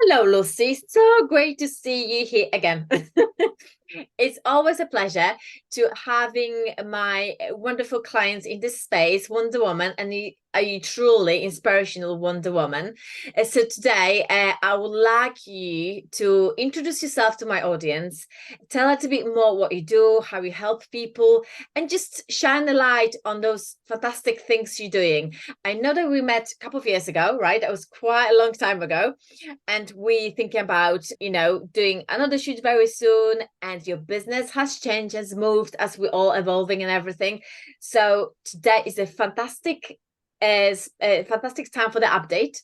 Hello, Lucy. So great to see you here again. It's always a pleasure to having my wonderful clients in this space, Wonder Woman, and are you truly inspirational Wonder Woman? So today, I would like you to introduce yourself to my audience, tell us a bit more what you do, how you help people, and just shine a light on those fantastic things you're doing. I know that we met a couple of years ago, right? That was quite a long time ago, and we thinking about doing another shoot very soon, and your business has changed, has moved, as we're all evolving and everything. So today is a fantastic time for the update,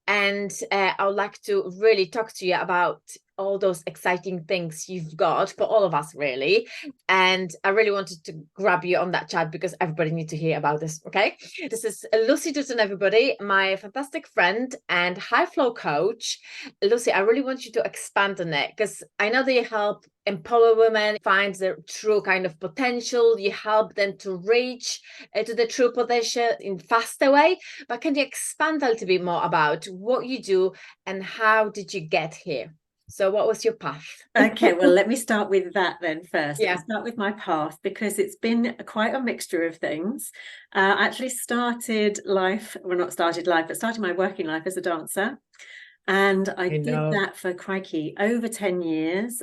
and I would like to really talk to you about all those exciting things you've got for all of us, really. And I really wanted to grab you on that chat because everybody needs to hear about this. Okay, this is Lucy Dutton, everybody, my fantastic friend and high flow coach. Lucy, I really want you to expand on it, because I know that you help empower women find their true kind of potential. You help them to reach to the true potential in faster way. But can you expand a little bit more about what you do and how did you get here? So what was your path? Okay, well, let me start with that then first. Yeah. Let me start with my path, because it's been quite a mixture of things. I actually started life, well, not started life, but started my working life as a dancer. And I did that for, crikey, over 10 years,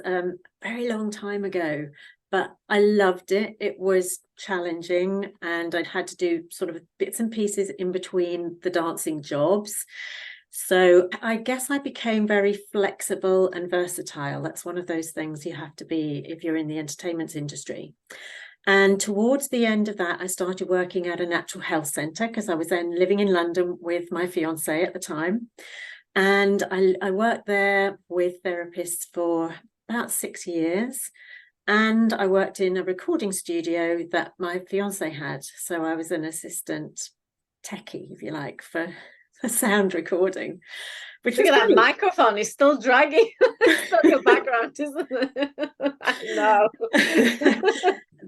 very long time ago. But I loved it. It was challenging, and I'd had to do sort of bits and pieces in between the dancing jobs. So I guess I became very flexible and versatile. That's one of those things you have to be if you're in the entertainment industry. And towards the end of that, I started working at a natural health centre, because I was then living in London with my fiance at the time. And I worked there with therapists for about 6 years. And I worked in a recording studio that my fiance had. So I was an assistant techie, if you like, for sound recording, which Look was at that great. microphone, is still dragging. It's not your background, isn't it? I know.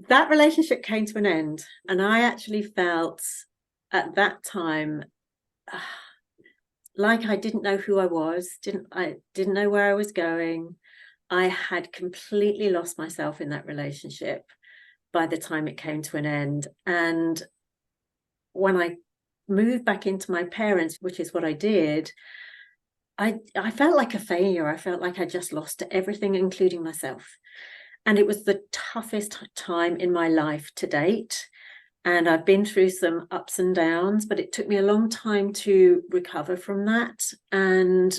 That relationship came to an end, and I actually felt at that time like I didn't know who I was, I didn't know where I was going. I had completely lost myself in that relationship by the time it came to an end. And when I moved back into my parents, which is what I did, I felt like a failure. I felt like I just lost everything, including myself. And it was the toughest time in my life to date. And I've been through some ups and downs, but it took me a long time to recover from that. And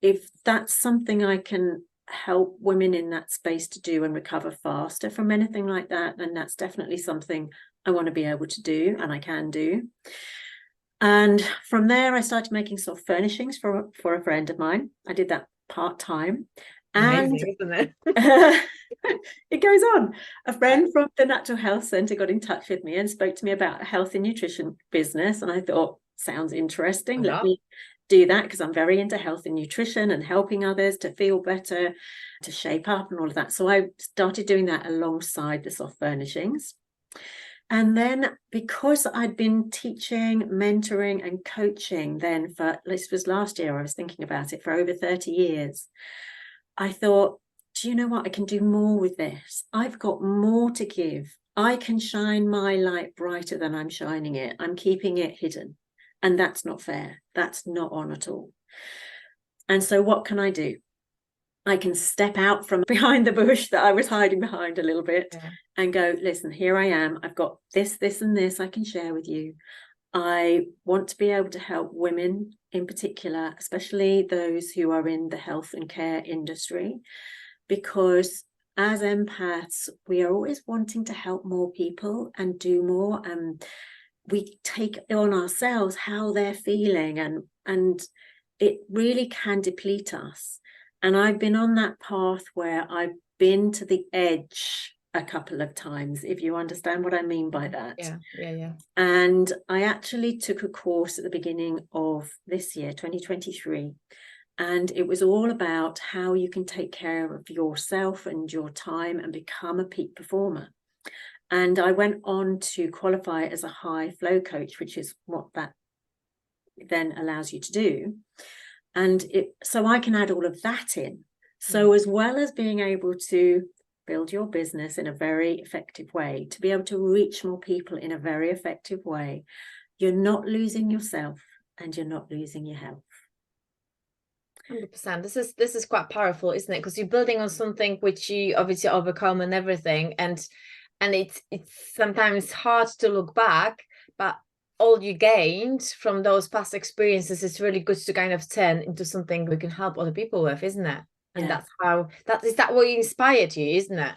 if that's something I can help women in that space to do and recover faster from anything like that, then that's definitely something I want to be able to do, and I can do. And from there, I started making soft furnishings for a friend of mine. I did that part-time. And Amazing, isn't it? it goes on. A friend from the Natural Health Centre got in touch with me and spoke to me about a health and nutrition business. And I thought, sounds interesting. Let me do that, because I'm very into health and nutrition and helping others to feel better, to shape up and all of that. So I started doing that alongside the soft furnishings. And then, because I'd been teaching, mentoring and coaching then for, this was last year, I was thinking about it, for over 30 years, I thought, do you know what? I can do more with this. I've got more to give. I can shine my light brighter than I'm shining it. I'm keeping it hidden. And that's not fair. That's not on at all. And so what can I do? I can step out from behind the bush that I was hiding behind a little bit and go, listen, here I am. I've got this, this, and this I can share with you. I want to be able to help women in particular, especially those who are in the health and care industry, because as empaths, we are always wanting to help more people and do more. And we take on ourselves how they're feeling, and it really can deplete us. And I've been on that path where I've been to the edge a couple of times, if you understand what I mean by that. Yeah. And I actually took a course at the beginning of this year, 2023. And it was all about how you can take care of yourself and your time and become a peak performer. And I went on to qualify as a high flow coach, which is what that then allows you to do. And so I can add all of that in. So as well as being able to build your business in a very effective way, to be able to reach more people in a very effective way, you're not losing yourself and you're not losing your health. 100%. This is quite powerful, isn't it? Because you're building on something which you obviously overcome and everything, and it's sometimes hard to look back, but all you gained from those past experiences is really good to kind of turn into something we can help other people with, isn't it? And Yeah. that what inspired you, isn't it?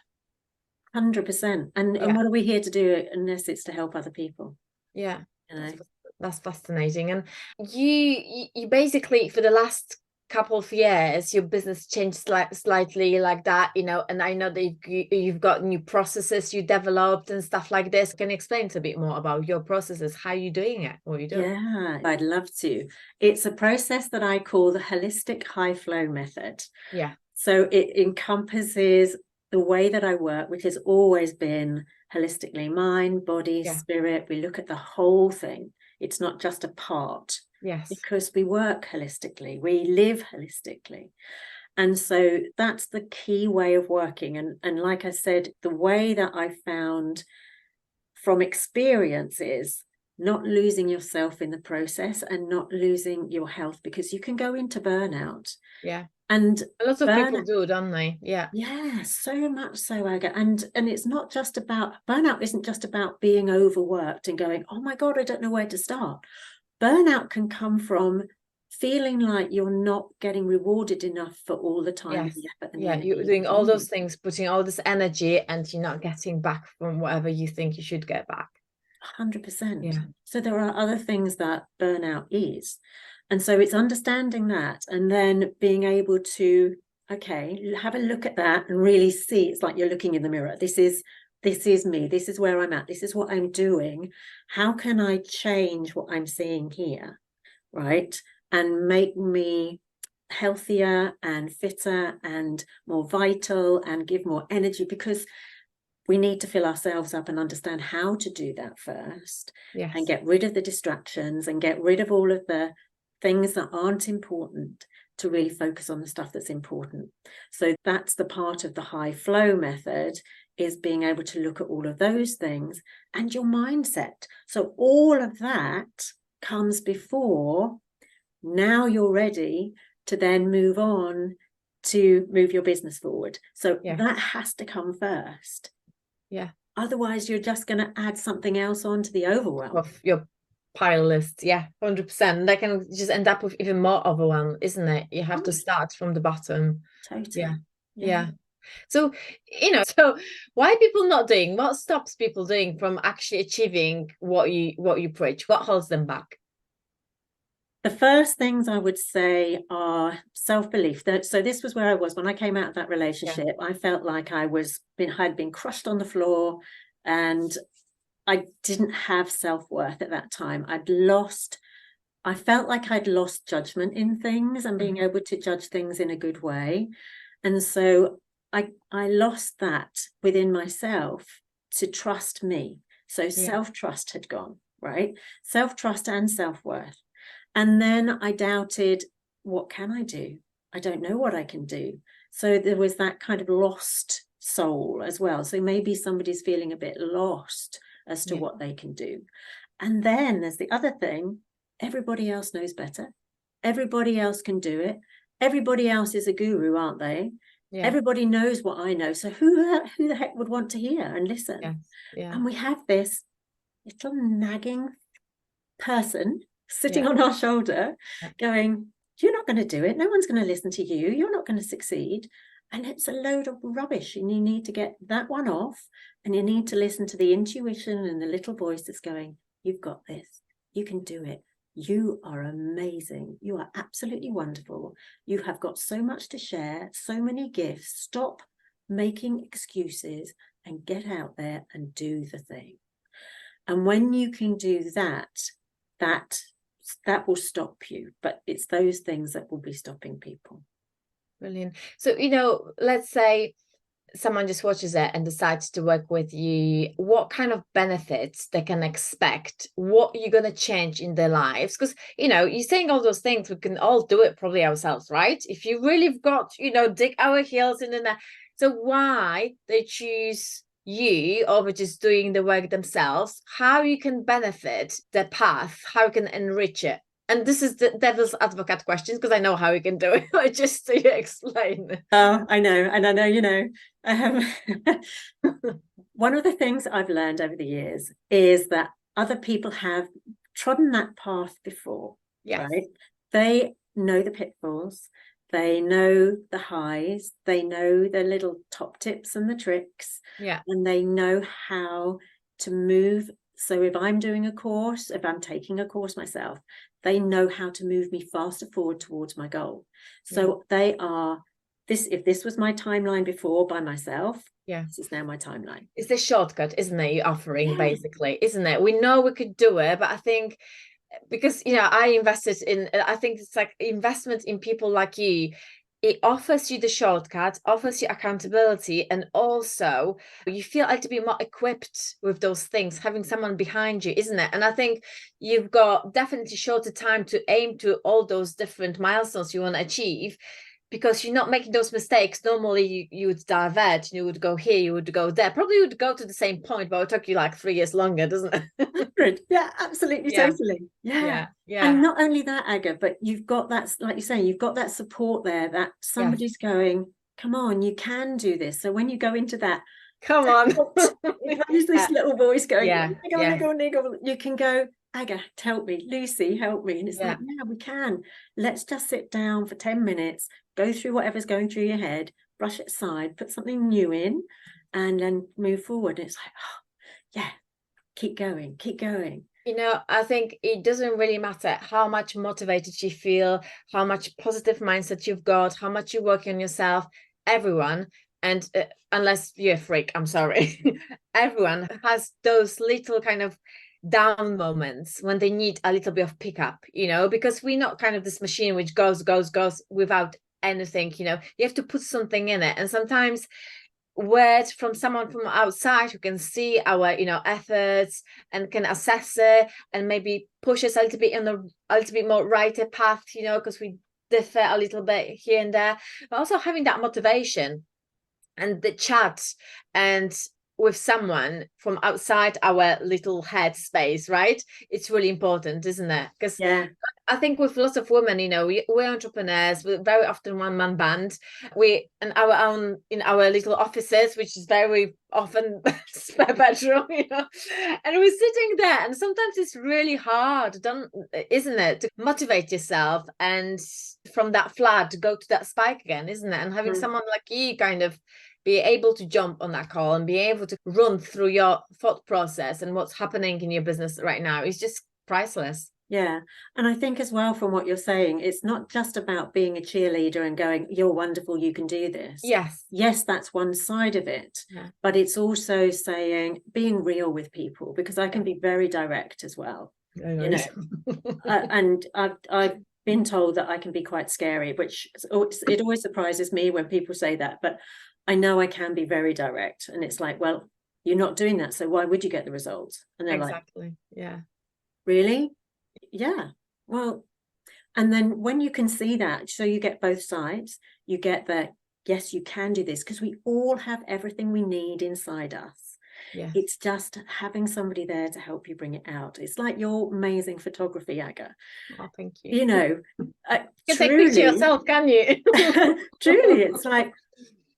100%. And what are we here to do unless it's to help other people? Yeah, you know? that's fascinating. And you basically, for the last couple of years, your business changed slightly like that, you know, and I know that you've got new processes you developed and stuff like this. Can you explain a bit more about your processes, how you're doing it, what you do? Yeah, I'd love to. It's a process that I call the holistic high flow method. Yeah. So it encompasses the way that I work, which has always been holistically mind, body, spirit. We look at the whole thing. It's not just a part. Yes. Because we work holistically, we live holistically. And so that's the key way of working. And like I said, the way that I found from experience is not losing yourself in the process and not losing your health, because you can go into burnout. Yeah. And a lot of people do, don't they? Yeah. Yeah, so much so, Aga. And it's not just about, burnout isn't just about being overworked and going, oh my God, I don't know where to start. Burnout can come from feeling like you're not getting rewarded enough for all the time and the effort and the energy. You're doing all those things, putting all this energy, and you're not getting back from whatever you think you should get back. 100%. Yeah. So there are other things that burnout is. And so it's understanding that and then being able to, okay, have a look at that and really see. It's like you're looking in the mirror. This is me. This is where I'm at. This is what I'm doing. How can I change what I'm seeing here? Right. And make me healthier and fitter and more vital and give more energy, because we need to fill ourselves up and understand how to do that first. Yes. And get rid of the distractions and get rid of all of the things that aren't important to really focus on the stuff that's important. So that's the part of the high flow method, is being able to look at all of those things and your mindset. So all of that comes before now you're ready to then move on to move your business forward. So that has to come first. Yeah. Otherwise, you're just going to add something else onto the overwhelm of your pile list. Yeah, 100%. That can just end up with even more overwhelm, isn't it? You have to start from the bottom. Totally. Yeah. So, so why are people not doing? What stops people doing from actually achieving what you preach? What holds them back? The first things I would say are self-belief. So this was where I was when I came out of that relationship. I felt like I had been crushed on the floor, and I didn't have self-worth at that time. I felt like I'd lost judgment in things and being able to judge things in a good way. And so I lost that within myself to trust me. So self-trust had gone, right? Self-trust and self-worth. And then I doubted, what can I do? I don't know what I can do. So there was that kind of lost soul as well. So maybe somebody's feeling a bit lost as to what they can do. And then there's the other thing, everybody else knows better. Everybody else can do it. Everybody else is a guru, aren't they? Yeah. Everybody knows what I know. So who the heck would want to hear and listen? And we have this little nagging person sitting on our shoulder going, you're not going to do it. No one's going to listen to you. You're not going to succeed. And it's a load of rubbish. And you need to get that one off. And you need to listen to the intuition and the little voice that's going, you've got this. You can do it. You are amazing. You are absolutely wonderful. You have got so much to share, so many gifts. Stop making excuses and get out there and do the thing. And when you can do that, that will stop you. But it's those things that will be stopping people. Brilliant. So, let's say someone just watches it and decides to work with you, what kind of benefits they can expect, what you're going to change in their lives? Because, you're saying all those things, we can all do it probably ourselves, right? If you really have got, dig our heels in there. So why they choose you over just doing the work themselves, how you can benefit the path, how you can enrich it. And this is the devil's advocate questions, because I know how you can do it. Just to explain. Oh, I know. And I know, one of the things I've learned over the years is that other people have trodden that path before, yes. Right? They know the pitfalls, they know the highs, they know the little top tips and the tricks, and they know how to move. So if I'm doing a course, if I'm taking a course myself, they know how to move me faster forward towards my goal. So they are if this was my timeline before by myself, this is now my timeline. It's the shortcut, isn't it? You're offering, basically, isn't it? We know we could do it, but I think because I invested in, I think it's like investment in people like you. It offers you the shortcut, offers you accountability, and also you feel like to be more equipped with those things, having someone behind you, isn't it? And I think you've got definitely shorter time to aim to all those different milestones you want to achieve, because you're not making those mistakes. Normally you would divert, you would go here, you would go there, probably would go to the same point, but it took you like 3 years longer, doesn't it? Yeah, absolutely. Totally. Yeah. And not only that, Aga, but you've got that, like you say, you've got that support there, that somebody's going, come on, you can do this. So when you go into that, come on, there's this little voice going, you can go, Aga, help me, Lucy, help me. And it's like, we can. Let's just sit down for 10 minutes, go through whatever's going through your head, brush it aside, put something new in, and then move forward. And it's like, keep going. I think it doesn't really matter how much motivated you feel, how much positive mindset you've got, how much you work on yourself. Everyone, and unless you're a freak, I'm sorry, everyone has those little kind of down moments when they need a little bit of pickup, because we're not kind of this machine which goes without anything. You have to put something in it, and sometimes word from someone from outside who can see our efforts and can assess it and maybe push us a little bit a little bit more righter path, because we differ a little bit here and there, but also having that motivation and the chat and with someone from outside our little head space, right? It's really important, isn't it? Because I think with lots of women, we're entrepreneurs, we're very often one-man band. We in our little offices, which is very often spare bedroom, and we're sitting there, and sometimes it's really hard, isn't it, to motivate yourself and from that flat to go to that spike again, isn't it? And having someone like you kind of be able to jump on that call and be able to run through your thought process and what's happening in your business right now is just priceless. Yeah. And I think as well, from what you're saying, it's not just about being a cheerleader and going, you're wonderful, you can do this. Yes, that's one side of it. But it's also saying, being real with people, because I can be very direct as well. And I've been told that I can be quite scary, which it always surprises me when people say that. But I know I can be very direct, and it's like, well, you're not doing that, so why would you get the results? And they're like, really? Yeah. Well, and then when you can see that, so you get both sides, you get that, yes, you can do this, because we all have everything we need inside us. It's just having somebody there to help you bring it out. It's like your amazing photography, Aga. Oh, thank you. You can take pictures yourself, can you? Truly, it's like,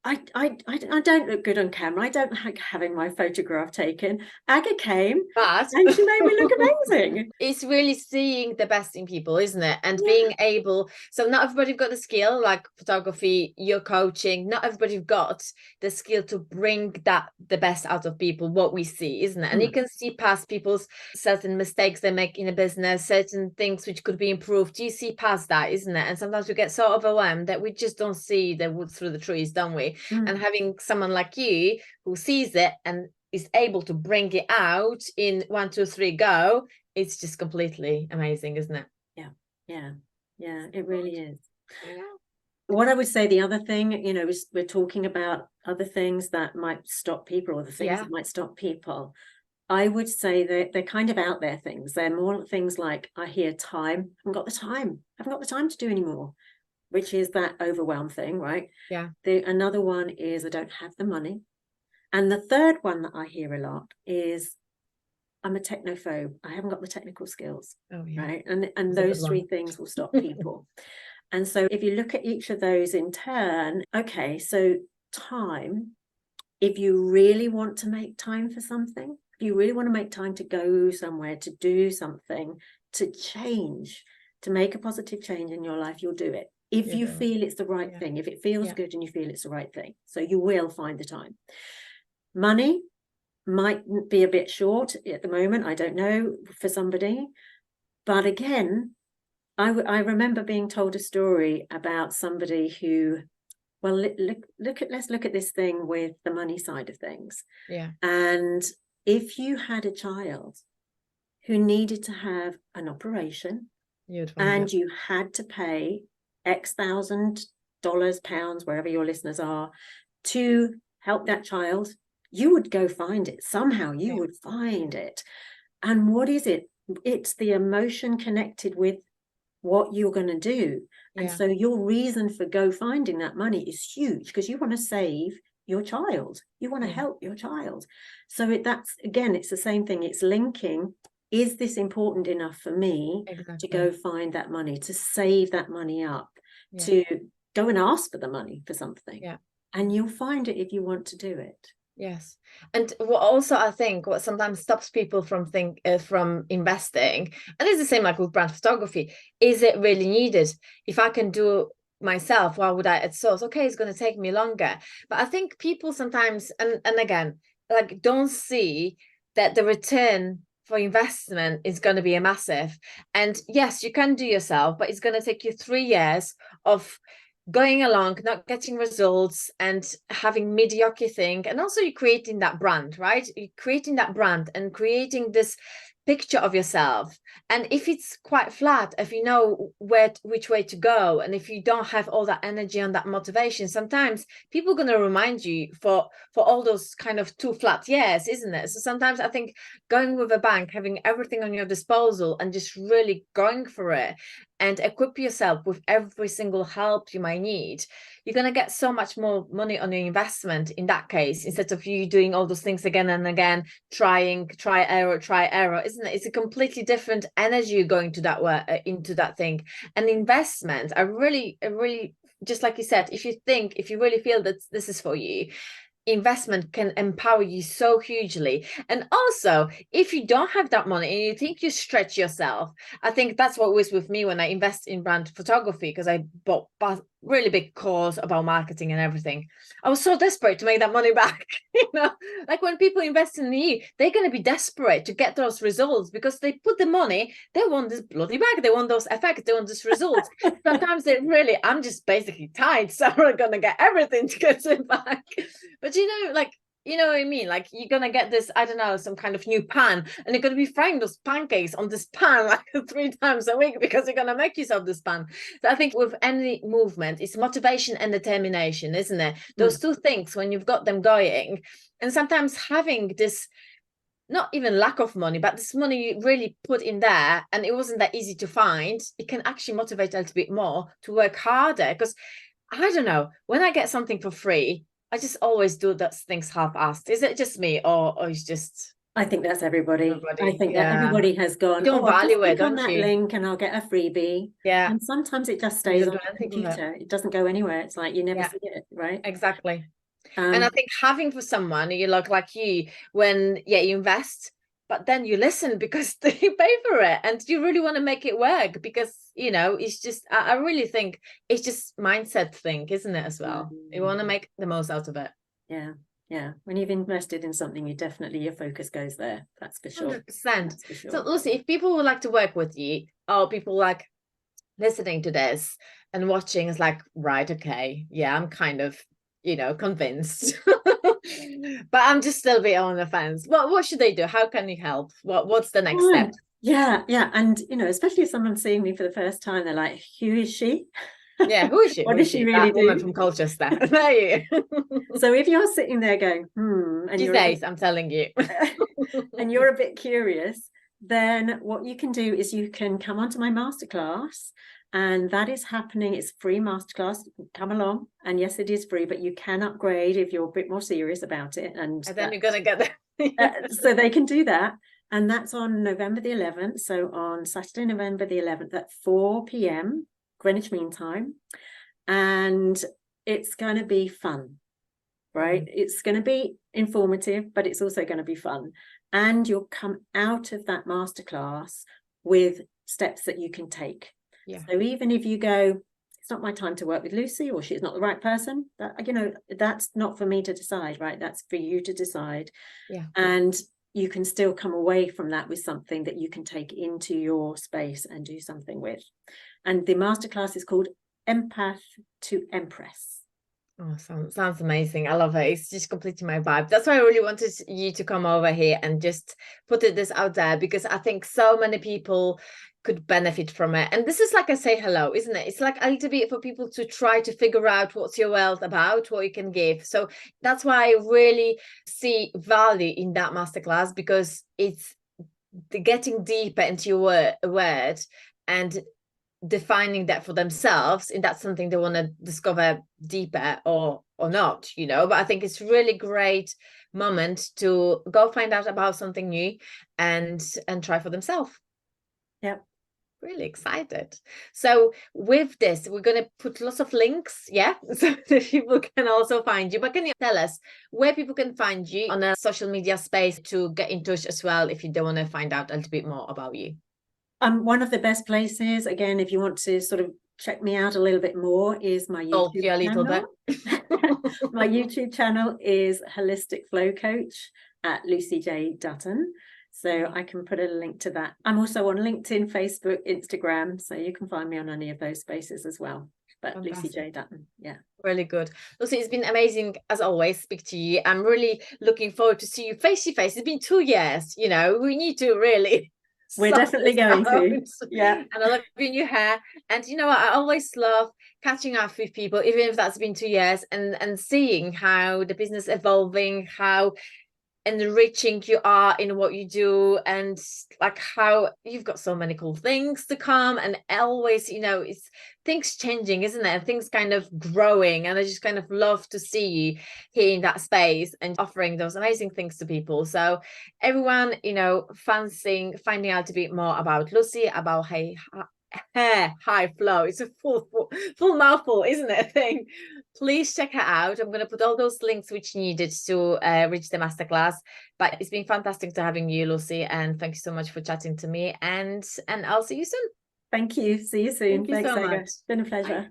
I don't look good on camera. I don't like having my photograph taken. Aga came and she made me look amazing. It's really seeing the best in people, isn't it? And being able, so not everybody's got the skill, like photography, your coaching, not everybody's got the skill to bring the best out of people, what we see, isn't it? And you can see past people's certain mistakes they make in a business, certain things which could be improved. You see past that, isn't it? And sometimes we get so overwhelmed that we just don't see the wood through the trees, don't we? And having someone like you who sees it and is able to bring it out in 1, 2, 3 go, it's just completely amazing, isn't it? Yeah, it really is. What I would say, the other thing, we're talking about other things that might stop people, or the things that might stop people. I would say that they're kind of out there things. They're more things like, I hear time. I haven't got the time to do anymore, which is that overwhelm thing, right? Yeah. Another one is, I don't have the money. And the third one that I hear a lot is, I'm a technophobe. I haven't got the technical skills. Oh, yeah. Right. And those three things will stop people. And so if you look at each of those in turn, okay, so time, if you really want to make time for something, if you really want to make time to go somewhere, to do something, to change, to make a positive change in your life, you'll do it. If you feel it's the right thing, if it feels good and you feel it's the right thing. So you will find the time. Money might be a bit short at the moment, I don't know, for somebody. But again, I remember being told a story about somebody who, well, let's look at this thing with the money side of things. Yeah. And if you had a child who needed to have an operation, and you had to pay X thousand dollars, pounds, wherever your listeners are, to help that child, you would go find it. Somehow you would find it. And what is it? It's the emotion connected with what you're going to do. And so your reason for go finding that money is huge, because you want to save your child. You want to help your child. So that's, again, it's the same thing. It's linking, is this important enough for me to go find that money, to save that money up, to go and ask for the money for something? And you'll find it if you want to do it. Yes. And what also, I think what sometimes stops people from investing, and it's the same like with brand photography, is it really needed? If I can do it myself, why would I outsource? Okay, it's going to take me longer. But I think people sometimes, and again, like, don't see that the return for investment is going to be a massive. And yes, you can do yourself, but it's going to take you 3 years of going along, not getting results, and having mediocre thing. And also you're creating that brand, right? You're creating that brand and creating this picture of yourself. And if it's quite flat, if you know which way to go, and if you don't have all that energy and that motivation, sometimes people are going to remind you for all those kind of 2 flat years, isn't it? So sometimes I think going with a bank, having everything on your disposal and just really going for it and equip yourself with every single help you might need, you're going to get so much more money on your investment in that case, instead of you doing all those things again and again, try error, isn't it? It's a completely different energy you're going to that into that thing. And investment, I really, just like you said, if you really feel that this is for you, investment can empower you so hugely. And also, if you don't have that money and you think you stretch yourself, I think that's what was with me when I invest in brand photography, because I bought really big course about marketing and everything. I was so desperate to make that money back. Like when people invest in you, they're going to be desperate to get those results, because they put the money, they want this bloody back, they want those effects, they want this results. Sometimes they really, I'm just basically tired, so I'm going to get everything to get it back. But like, you know what I mean? Like, you're going to get this, I don't know, some kind of new pan, and you're going to be frying those pancakes on this pan like 3 times a week, because you're going to make yourself this pan. So I think with any movement, it's motivation and determination, isn't it? Those 2 things, when you've got them going, and sometimes having this, not even lack of money, but this money you really put in there, and it wasn't that easy to find, it can actually motivate a little bit more to work harder. Because I don't know, when I get something for free, I just always do those things half-assed. Is it just me, or is just? I think that's everybody. I think that everybody has gone, you don't value it, don't on that link and I'll get a freebie. Yeah. And sometimes it just stays on the computer. It doesn't go anywhere. It's like you never see it, right? Exactly. And I think having for someone, you look like you, when you invest, but then you listen because they pay for it, and you really want to make it work, because it's just, I really think it's just mindset thing, isn't it, as well? You want to make the most out of it. Yeah, when you've invested in something, your focus goes there. That's for sure. 100%. So Lucy, if people would like to work with you, or people like listening to this and watching, is like, right, okay, yeah, I'm kind of convinced, but I'm just still a bit on the fence. What should they do? How can you help? What's the next step? Yeah. And especially if someone's seeing me for the first time, they're like, who is she? Yeah, who is she? What Who does is she she? really That woman do? from Colchester. There you. So if you're sitting there going, and She you're a bit, says, I'm telling you. and you're a bit curious, then what you can do is you can come onto my masterclass, and that is happening. It's free masterclass. Come along, and yes, it is free, but you can upgrade if you're a bit more serious about it. And then you're gonna get there. so they can do that, and that's on November the 11th. So on Saturday, November the 11th at 4 p.m. Greenwich Mean Time, and it's going to be fun. Right? It's going to be informative, but it's also going to be fun. And you'll come out of that masterclass with steps that you can take. Yeah. So even if you go, it's not my time to work with Lucy, or she's not the right person, that, you know, that's not for me to decide, right? That's for you to decide. Yeah. And you can still come away from that with something that you can take into your space and do something with. And the masterclass is called Empath to Empress. Oh, sounds amazing. I love it. It's just completely my vibe. That's why I really wanted you to come over here and just put this out there, because I think so many people could benefit from it. And this is like a say hello, isn't it? It's like a little bit for people to try to figure out what's your wealth about, what you can give. So that's why I really see value in that masterclass, because it's getting deeper into your word and defining that for themselves, and that's something they want to discover deeper or not, you know. But I think it's really great moment to go find out about something new and try for themselves. Yep. Really excited. So with this, we're going to put lots of links, yeah, so that people can also find you. But can you tell us where people can find you on a social media space to get in touch as well, if they want to find out a little bit more about you? One of the best places, again, if you want to sort of check me out a little bit more, is my YouTube channel. Little bit. My YouTube channel is Holistic Flow Coach at Lucy J Dutton. So I can put a link to that. I'm also on LinkedIn, Facebook, Instagram. So you can find me on any of those spaces as well. But fantastic. Lucy J Dutton, yeah. Really good. Lucy, it's been amazing as always speak to you. I'm really looking forward to see you face to face. It's been 2 years, you know, we need to really. We're definitely going to. Yeah. And I love your new hair. And you know what? I always love catching up with people, even if that's been 2 years, and seeing how the business evolving, how enriching you are in what you do, and like how you've got so many cool things to come, and always, you know, it's things changing, isn't it? Things kind of growing, and I just kind of love to see you here in that space and offering those amazing things to people. So everyone, you know, finding out a bit more about Lucy, about hair high flow, it's a full mouthful, isn't it, thing? Please check her out. I'm going to put all those links which needed to reach the masterclass. But it's been fantastic to having you, Lucy, and thank you so much for chatting to me, and I'll see you soon. Thank you. See you soon. Thank you so much. It's been a pleasure. Bye.